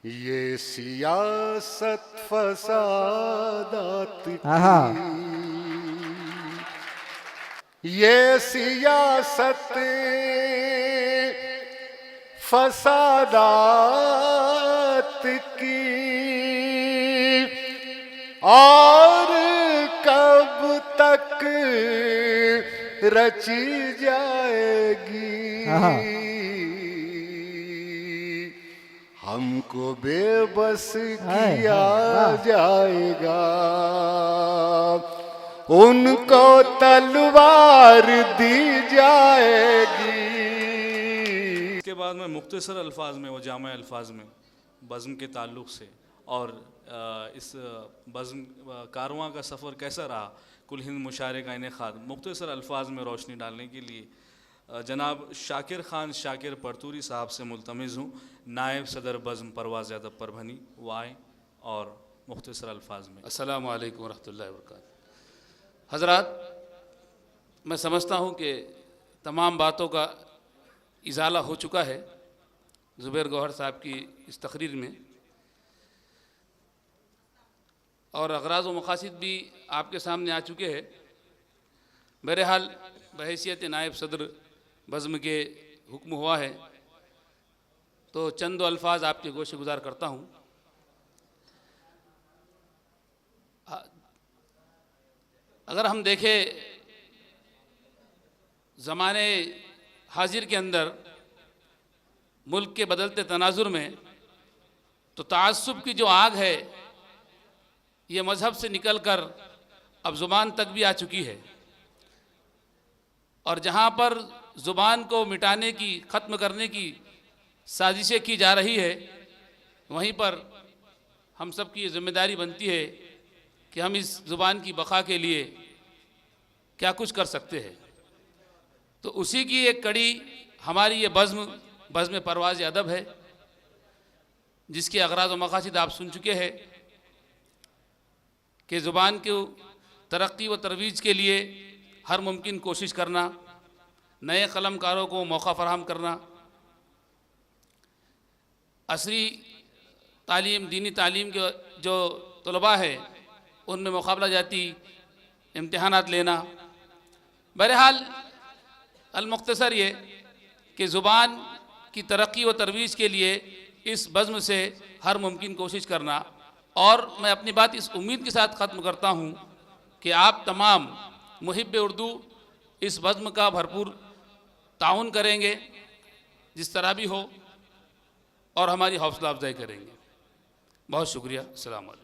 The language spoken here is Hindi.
ये सियासत फसादात आहा। की, ये सियासत फसादात की, और कब तक रची जाएगी। आहा। हमको बेबस हाय, किया वाह। जाएगा, उनको तलवार दी जाएगी। इसके बाद मैं मुख्तसर अल्फाज में व जामा अल्फाज में बज़्म के ताल्लुक़ से और इस बज़्म कारवां का सफ़र कैसा रहा, कुल हिंद मुशायरे का इनेक़ाद मुख्तसर अल्फाज में रोशनी डालने के लिए जनाब शाकिर ख़ान शाकिर परतूरी साहब से मुल्तमिस हूँ, नायब सदर बज़्म परवाज़ यादव परभनी, वो आए और मुख्तसर अल्फाज में। अस्सलामु अलैकुम रहमतुल्लाहि व बरकातुहू। हज़रात, मैं समझता हूँ कि तमाम बातों का इजाला हो चुका है ज़ुबैर गौहर साहब की इस तकरीर में, और अग़राज़ व मक़ासिद भी आपके सामने आ चुके हैं। बहरहाल बहैसियत नायब सदर बज़्म के हुक्म हुआ है तो चंद अल्फाज आपके गोशे गुज़ार करता हूँ। अगर हम देखें ज़माने हाजिर के अंदर मुल्क के बदलते तनाजुर में, तो ताअस्सुब की जो आग है ये मज़हब से निकल कर अब ज़ुबान तक भी आ चुकी है, और जहाँ पर ज़ुबान को मिटाने की, ख़त्म करने की साजिशें की जा रही है, वहीं पर हम सब की ये ज़िम्मेदारी बनती है कि हम इस ज़ुबान की बक़ा के लिए क्या कुछ कर सकते हैं। तो उसी की एक कड़ी हमारी ये बज़्म परवाज़ अदब है, जिसके अग़राज़ व मक़ासिद आप सुन चुके हैं कि ज़ुबान की तरक्की व तरवीज के लिए हर मुमकिन कोशिश करना, नए क़लमकारों को मौका फ़राहम करना, असरी तालीम, दीनी तालीम के जो तलबा है उनमें मुक़ाबला जाती इम्तिहानात लेना। बहरहाल अल-मुख्तसर ये कि ज़ुबान की तरक्की व तरवीज के लिए इस बज़्म से हर मुमकिन कोशिश करना, और मैं अपनी बात इस उम्मीद के साथ ख़त्म करता हूँ कि आप तमाम मुहिब्बे उर्दू इस बज़्म का भरपूर ताउन करेंगे जिस तरह भी हो, और हमारी हौसला अफजाई करेंगे। बहुत शुक्रिया। अस्सलाम वालेकुम।